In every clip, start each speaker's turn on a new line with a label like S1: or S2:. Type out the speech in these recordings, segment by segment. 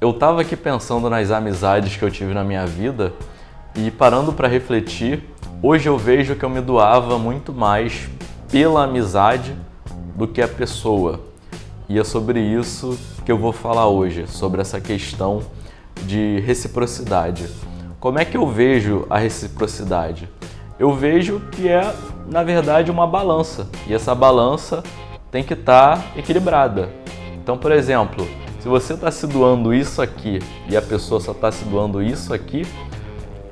S1: Eu tava aqui pensando nas amizades que eu tive na minha vida e parando para refletir, hoje eu vejo que eu me doava muito mais pela amizade do que a pessoa. E é sobre isso que eu vou falar hoje, sobre essa questão de reciprocidade. Como é que eu vejo a reciprocidade? Eu vejo que é, na verdade, uma balança. E essa balança tem que estar equilibrada. Então, por exemplo, se você está se doando isso aqui e a pessoa só está se doando isso aqui,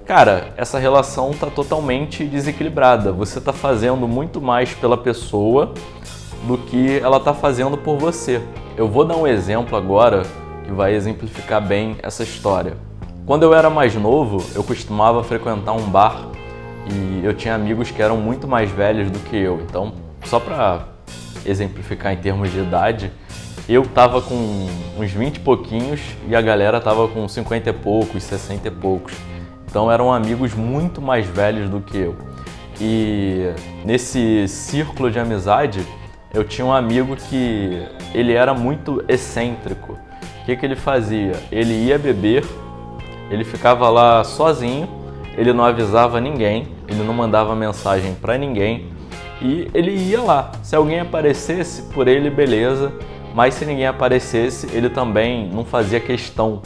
S1: cara, essa relação está totalmente desequilibrada. Você está fazendo muito mais pela pessoa do que ela está fazendo por você. Eu vou dar um exemplo agora que vai exemplificar bem essa história. Quando eu era mais novo, eu costumava frequentar um bar e eu tinha amigos que eram muito mais velhos do que eu. Então, só para exemplificar em termos de idade, eu tava com uns 20 e pouquinhos e a galera tava com 50 e poucos, 60 e poucos. Então eram amigos muito mais velhos do que eu. E nesse círculo de amizade, eu tinha um amigo que ele era muito excêntrico. O que ele fazia? Ele ia beber, ele ficava lá sozinho, ele não avisava ninguém, ele não mandava mensagem para ninguém e ele ia lá. Se alguém aparecesse por ele, beleza. Mas se ninguém aparecesse, ele também não fazia questão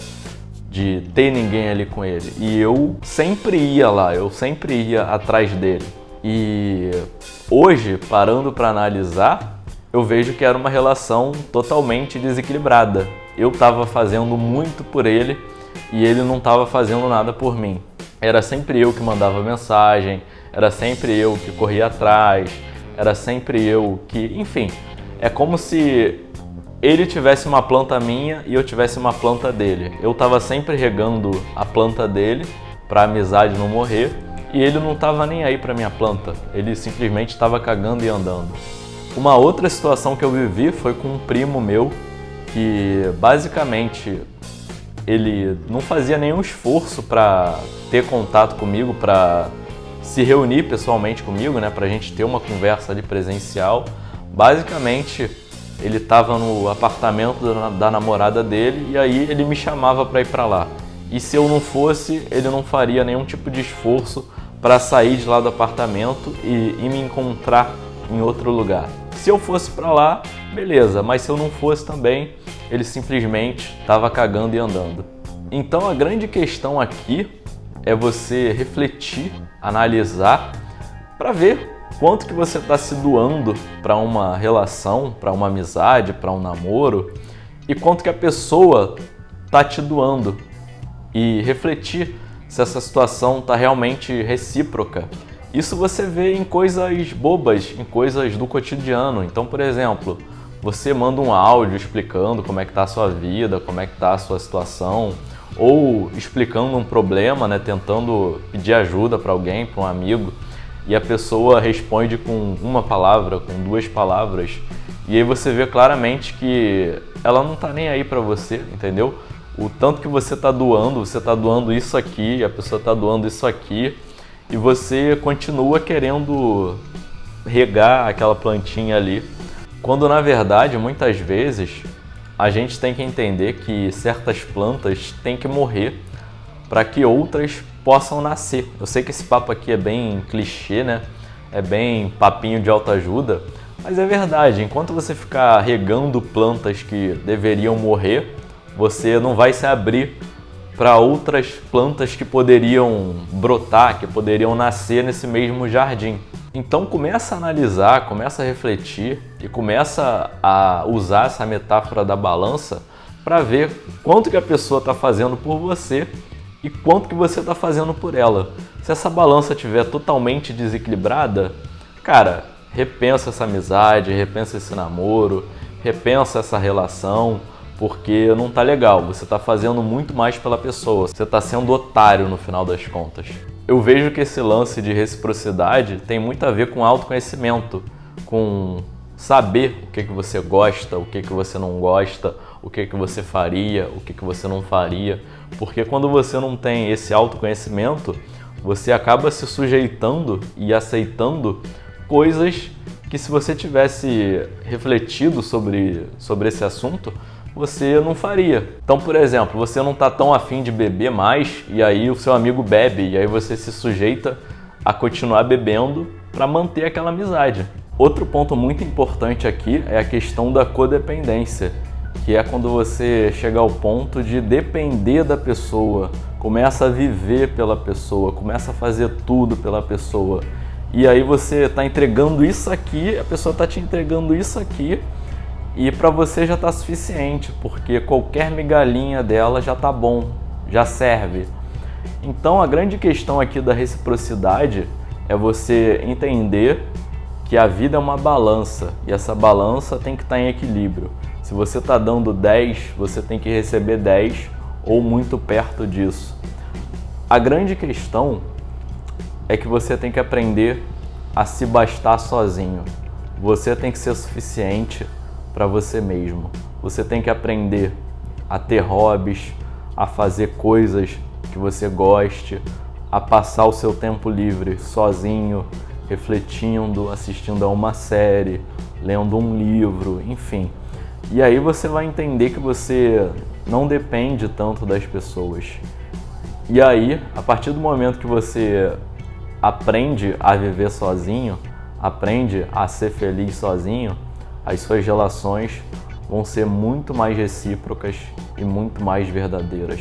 S1: de ter ninguém ali com ele. E eu sempre ia lá, eu sempre ia atrás dele. E hoje, parando para analisar, eu vejo que era uma relação totalmente desequilibrada. Eu estava fazendo muito por ele e ele não estava fazendo nada por mim. Era sempre eu que mandava mensagem, era sempre eu que corria atrás, era sempre eu que... Enfim, é como se ele tivesse uma planta minha e eu tivesse uma planta dele. Eu estava sempre regando a planta dele para a amizade não morrer e ele não estava nem aí para minha planta. Ele simplesmente estava cagando e andando. Uma outra situação que eu vivi foi com um primo meu que basicamente ele não fazia nenhum esforço para ter contato comigo, para se reunir pessoalmente comigo, né, para a gente ter uma conversa ali presencial. Basicamente, ele estava no apartamento da namorada dele e aí ele me chamava para ir para lá. E se eu não fosse, ele não faria nenhum tipo de esforço para sair de lá do apartamento e me encontrar em outro lugar. Se eu fosse para lá, beleza, mas se eu não fosse também, ele simplesmente estava cagando e andando. Então a grande questão aqui é você refletir, analisar, para ver quanto que você está se doando para uma relação, para uma amizade, para um namoro e quanto que a pessoa está te doando e refletir se essa situação está realmente recíproca. Isso você vê em coisas bobas, em coisas do cotidiano. Então, por exemplo, você manda um áudio explicando como é que está a sua vida, como é que está a sua situação, ou explicando um problema, né, tentando pedir ajuda para alguém, para um amigo, e a pessoa responde com uma palavra, com duas palavras, e aí você vê claramente que ela não tá nem aí pra você, entendeu? O tanto que você tá doando isso aqui, a pessoa tá doando isso aqui, e você continua querendo regar aquela plantinha ali, quando na verdade, muitas vezes, a gente tem que entender que certas plantas têm que morrer para que outras possam nascer. Eu sei que esse papo aqui é bem clichê, né? É bem papinho de autoajuda, mas é verdade. Enquanto você ficar regando plantas que deveriam morrer, você não vai se abrir para outras plantas que poderiam brotar, que poderiam nascer nesse mesmo jardim. Então começa a analisar, começa a refletir e começa a usar essa metáfora da balança para ver quanto que a pessoa está fazendo por você e quanto que você está fazendo por ela. Se essa balança estiver totalmente desequilibrada, cara, repensa essa amizade, repensa esse namoro, repensa essa relação, porque não tá legal, você tá fazendo muito mais pela pessoa, você tá sendo otário no final das contas. Eu vejo que esse lance de reciprocidade tem muito a ver com autoconhecimento, com saber o que você gosta, o que você não gosta, o que você faria, o que você não faria, porque quando você não tem esse autoconhecimento, você acaba se sujeitando e aceitando coisas que, se você tivesse refletido sobre esse assunto, você não faria. Então, por exemplo, você não está tão afim de beber mais e aí o seu amigo bebe e aí você se sujeita a continuar bebendo para manter aquela amizade. Outro ponto muito importante aqui é a questão da codependência, que é quando você chega ao ponto de depender da pessoa, começa a viver pela pessoa, começa a fazer tudo pela pessoa. E aí você está entregando isso aqui, a pessoa está te entregando isso aqui e para você já está suficiente, porque qualquer migalhinha dela já está bom, já serve. Então a grande questão aqui da reciprocidade é você entender que a vida é uma balança e essa balança tem que estar em equilíbrio. Se você está dando 10, você tem que receber 10 ou muito perto disso. A grande questão é que você tem que aprender a se bastar sozinho. Você tem que ser suficiente para você mesmo. Você tem que aprender a ter hobbies, a fazer coisas que você goste, a passar o seu tempo livre sozinho, refletindo, assistindo a uma série, lendo um livro, enfim. E aí você vai entender que você não depende tanto das pessoas. E aí, a partir do momento que você aprende a viver sozinho, aprende a ser feliz sozinho, as suas relações vão ser muito mais recíprocas e muito mais verdadeiras.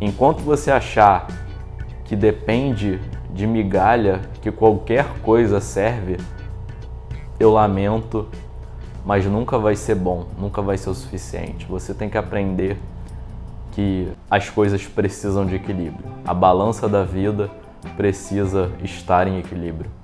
S1: Enquanto você achar que depende de migalha, que qualquer coisa serve, eu lamento, mas nunca vai ser bom, nunca vai ser o suficiente. Você tem que aprender que as coisas precisam de equilíbrio. A balança da vida precisa estar em equilíbrio.